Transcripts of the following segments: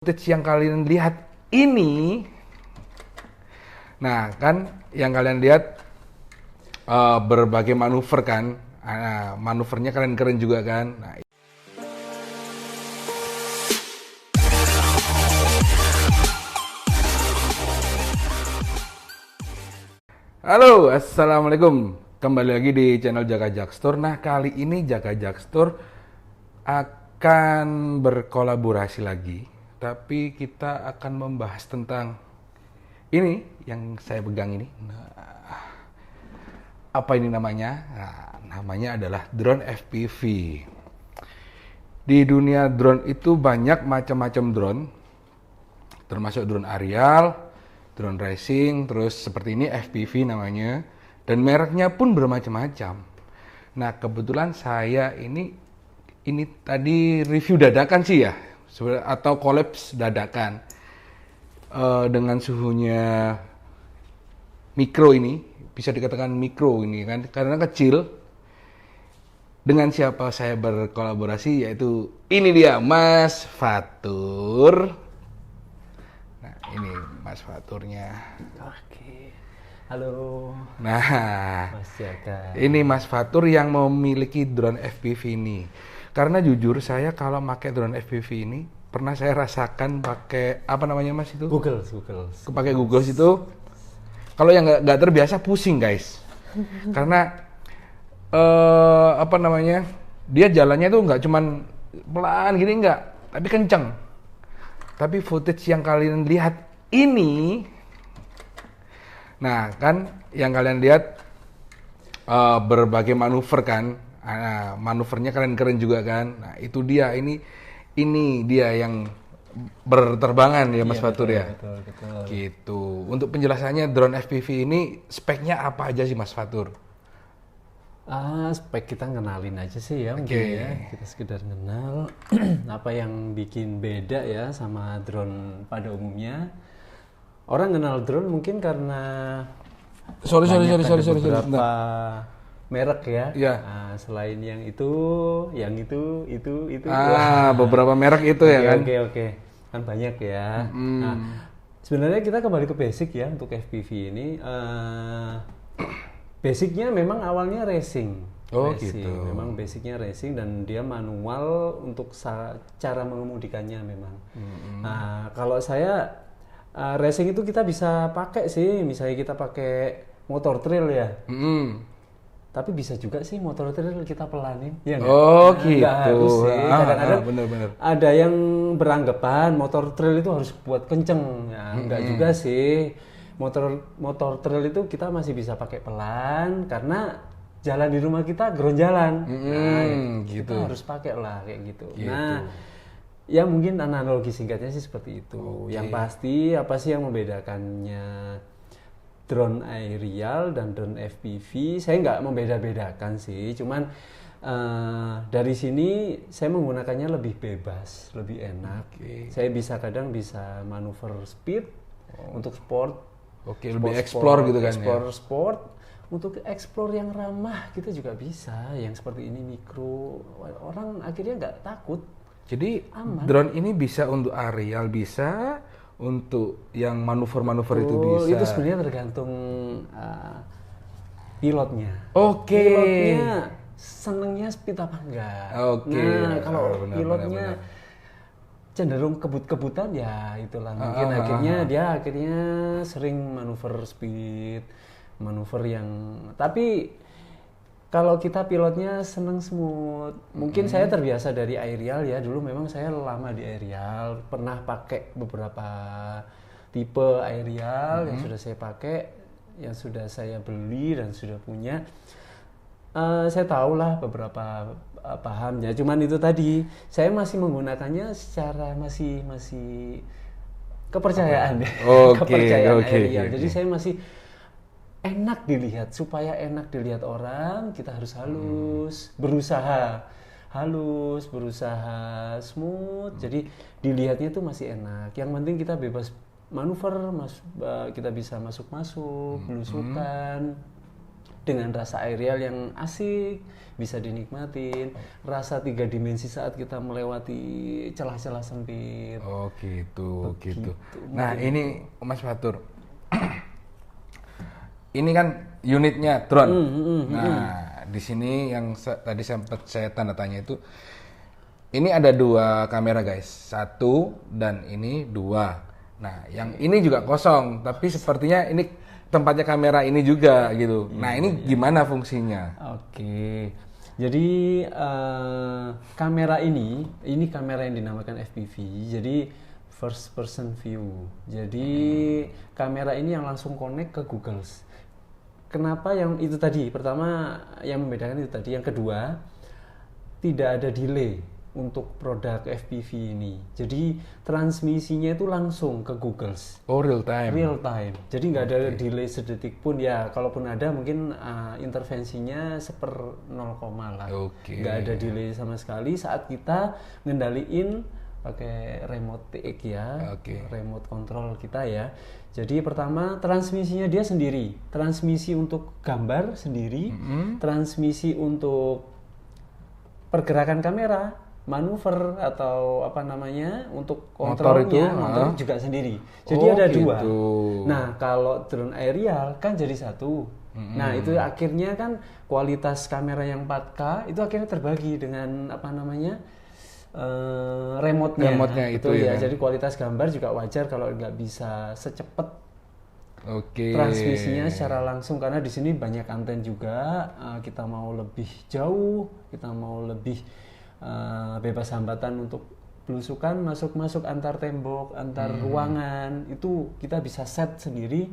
Footage yang kalian lihat ini, nah kan yang kalian lihat berbagai manuver kan, manuvernya keren-keren juga kan. Nah, halo, assalamualaikum. Kembali lagi di channel Jaka Jakstur. Nah, kali ini Jaka Jakstur akan berkolaborasi lagi, tapi kita akan membahas tentang ini yang saya pegang ini. Nah, apa ini namanya? Nah, namanya adalah drone FPV. Di dunia drone itu banyak macam-macam drone, termasuk drone aerial, drone racing, terus seperti ini FPV namanya, dan mereknya pun bermacam-macam. Nah, kebetulan saya ini tadi review dadakan sih ya, atau kolaps dadakan dengan suhunya mikro ini, bisa dikatakan mikro ini kan, karena kecil. Dengan siapa saya berkolaborasi, yaitu ini dia Mas Fatur. Nah, ini Mas Faturnya. Oke, halo Nah, Mas Jaka. ini Mas Fatur yang memiliki drone FPV ini. Karena jujur saya kalau pakai drone FPV ini pernah saya rasakan pakai apa namanya Mas itu? Google. Pakai Google itu. Kalau yang nggak terbiasa pusing guys. Karena apa namanya? Dia jalannya tuh nggak cuman pelan gini nggak, tapi kenceng. Tapi footage yang kalian lihat ini, nah kan yang kalian lihat berbagai manuver kan, manuvernya keren-keren juga kan. Nah itu dia, ini dia yang berterbangan ya Mas Fatur ya. Betul. Gitu. Untuk penjelasannya drone FPV ini speknya apa aja sih Mas Fatur? Spek kita ngenalin aja sih ya, mungkin ya. Kita sekedar kenal apa yang bikin beda ya sama drone pada umumnya. Orang kenal drone mungkin karena Sorry. beberapa merek ya. Iya. Selain yang itu. Beberapa merek itu ya kan. Oke. Kan banyak ya. Nah, sebenarnya kita kembali ke basic ya untuk FPV ini. Basicnya memang awalnya racing. Gitu. Memang basicnya racing dan dia manual untuk cara mengemudikannya memang. Nah, kalau saya racing itu kita bisa pakai sih, misalnya kita pakai motor trail ya. Tapi bisa juga sih motor trail kita pelanin, ya nggak? Gitu. Nggak harus sih. Kadang-kadang bener. ada yang beranggapan motor trail itu harus buat kenceng, ya nggak juga sih. Motor trail itu kita masih bisa pakai pelan karena jalan di rumah kita geronjalan. Gitu. Kita harus pakai lah kayak gitu. Nah, ya mungkin analogi singkatnya sih seperti itu. Yang pasti apa sih yang membedakannya drone aerial dan drone FPV? Saya nggak membeda-bedakan sih, cuman dari sini saya menggunakannya lebih bebas, lebih enak. Saya kadang bisa manuver speed untuk sport. Lebih explore gitu kan explore ya. Sport. Untuk explore yang ramah kita juga bisa, yang seperti ini mikro. Orang akhirnya nggak takut. Jadi aman. drone ini bisa untuk aerial, bisa untuk yang manuver-manuver itu bisa. Itu sebenarnya tergantung pilotnya. Pilotnya senengnya speed apa enggak. Nah, kalau pilotnya cenderung kebut-kebutan ya itulah mungkin dia akhirnya sering manuver speed, manuver yang tapi kalau kita pilotnya seneng smooth. Mungkin saya terbiasa dari aerial ya, dulu memang saya lama di aerial, pernah pakai beberapa tipe aerial yang sudah saya pakai, yang sudah saya beli dan sudah punya. Saya tahulah beberapa pahamnya, cuman itu tadi saya masih menggunakannya secara masih kepercayaan kepercayaan aerial. Jadi saya masih enak dilihat, supaya enak dilihat orang kita harus berusaha smooth, jadi dilihatnya tuh masih enak. Yang penting kita bebas manuver, kita bisa masuk belusukan. dengan rasa aerial yang asik, bisa dinikmatin, rasa 3 dimensi saat kita melewati celah-celah sempit. Oh gitu. Nah ini Mas Fatur, ini kan unitnya drone. Nah di sini yang tadi sempat saya tanda tanya itu, ini ada 2 kamera guys, 1 dan ini 2. Nah yang ini juga kosong, tapi sepertinya ini tempatnya kamera ini juga gitu. Nah ini gimana fungsinya? Oke. Jadi kamera ini kamera yang dinamakan FPV. Jadi first person view. Jadi kamera ini yang langsung connect ke Google. Kenapa yang itu tadi? Pertama yang membedakan itu tadi. Yang kedua, tidak ada delay untuk produk FPV ini. Jadi transmisinya itu langsung ke Google. Oh real time. Real time. Jadi nggak ada delay sedetik pun ya. Kalaupun ada mungkin intervensinya 1/0 lah. Nggak ada delay sama sekali saat kita ngendaliin pakai remote TX ya. Remote control kita ya. Jadi pertama transmisinya dia sendiri. Transmisi untuk gambar sendiri. Transmisi untuk pergerakan kamera, manuver atau apa namanya untuk kontrolnya, motor juga sendiri. Jadi ada 2. Nah kalau drone aerial kan jadi 1. Nah itu akhirnya kan kualitas kamera yang 4K itu akhirnya terbagi dengan apa namanya remote-nya itu ya. Jadi kualitas gambar juga wajar kalau nggak bisa secepat transmisinya secara langsung, karena di sini banyak anten juga. Kita mau lebih jauh, kita mau lebih bebas hambatan untuk belusukan, masuk antar tembok, antar ruangan, itu kita bisa set sendiri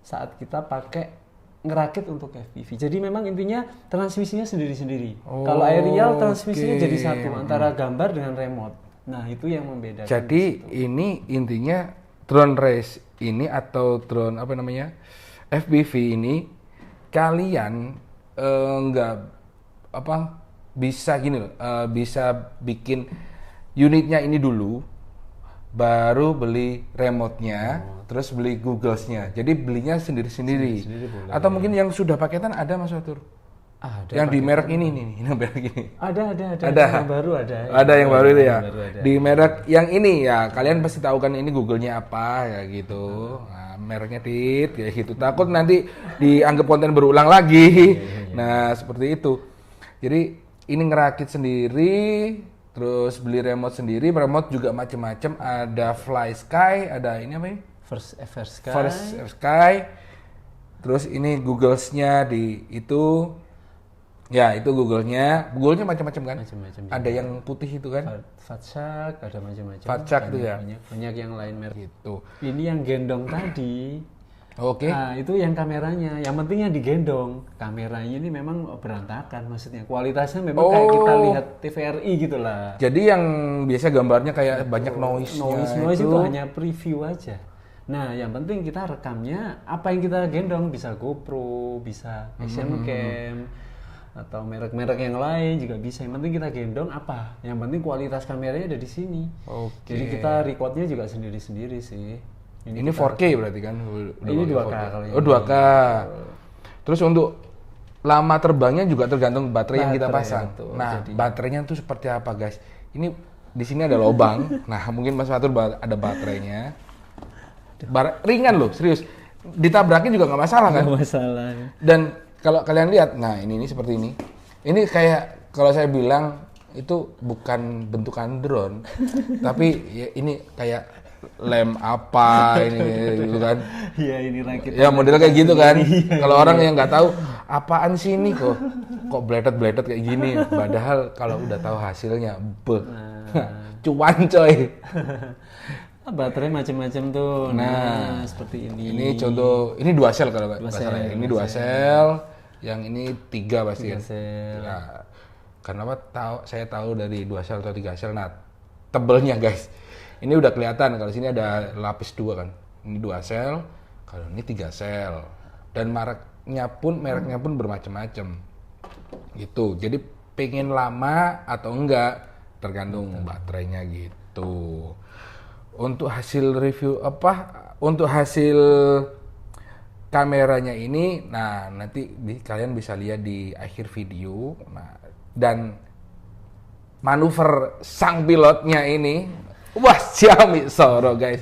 saat kita pakai ngerakit untuk FPV. Jadi memang intinya transmisinya sendiri-sendiri. Kalau aerial transmisinya jadi 1 antara gambar dengan remote. Nah itu yang membedakan. Jadi ini intinya drone race ini atau drone apa namanya FPV ini kalian nggak bisa gini loh, bisa bikin unitnya ini dulu, baru beli remote-nya, terus beli Google-nya. Jadi belinya sendiri-sendiri. Atau mungkin yang sudah paketan ada Mas Fatur? Ada. Yang di merek ini nih, merek ini. Ada. Yang baru ada. Ada yang baru itu ya. Di merek yang ini ya, kalian pasti tahu kan ini Google-nya apa ya gitu. Nah, mereknya Tit kayak gitu. Takut nanti dianggap konten berulang lagi. Nah, seperti itu. Jadi ini ngerakit sendiri, terus beli remote sendiri. Remote juga macam-macam, ada Fly Sky, ada ini apa ya? First Sky. Terus ini Google-nya di itu. Ya, itu Google-nya macam-macam kan? Macam-macam. Ada yang putih itu kan? Fatshark, ada macam-macam. Fatshark itu ya. Banyak yang lain merek. Gitu. Ini yang gendong tadi. Oke. Nah, itu yang kameranya. Yang penting yang digendong. Kameranya ini memang berantakan maksudnya. Kualitasnya memang kayak kita lihat TVRI gitu lah. Jadi yang biasa gambarnya kayak banyak noise-nya. Noise itu hanya preview aja. Nah, yang penting kita rekamnya apa yang kita gendong, bisa GoPro, bisa action cam, atau merek-merek yang lain juga bisa. Yang penting kita gendong apa? Yang penting kualitas kameranya ada di sini. Jadi kita recordnya juga sendiri-sendiri sih. Ini 4K berarti kan? Ini 2K kalau ini. 2K. Terus untuk lama terbangnya juga tergantung baterai yang kita pasang. Betul. Nah, baterainya tuh seperti apa, guys? Ini di sini ada lubang. Nah, mungkin Mas Fatur ada baterainya. Ringan loh, serius. Ditabrakin juga nggak masalah kan? Nggak masalah. Dan kalau kalian lihat, nah ini seperti ini. Ini kayak kalau saya bilang itu bukan bentukan drone, tapi ya ini kayak lem apa ini gitu kan? Iya ini rakit. Ya modelnya kayak gitu kan. Kalau orang yang nggak tahu apaan sih ini kok bletet kayak gini. Padahal kalau udah tahu hasilnya, cuan coy. Baterai macam-macam tuh. Nah, seperti ini. Ini contoh, ini 2 sel kalau nggak salah. Ini 2 sel, yang ini 3 pasti kan. Ya, karena apa? Saya tahu dari 2 sel atau 3 sel. Nah, tebelnya guys. Ini udah kelihatan kalau sini ada lapis 2 kan. Ini 2 sel, kalau ini 3 sel. Dan mereknya pun bermacam-macam. Gitu. Jadi pengen lama atau enggak tergantung baterainya gitu. Untuk hasil review untuk hasil kameranya ini, nah nanti kalian bisa lihat di akhir video. Nah, dan manuver sang pilotnya ini, wah Xiaomi Soro guys.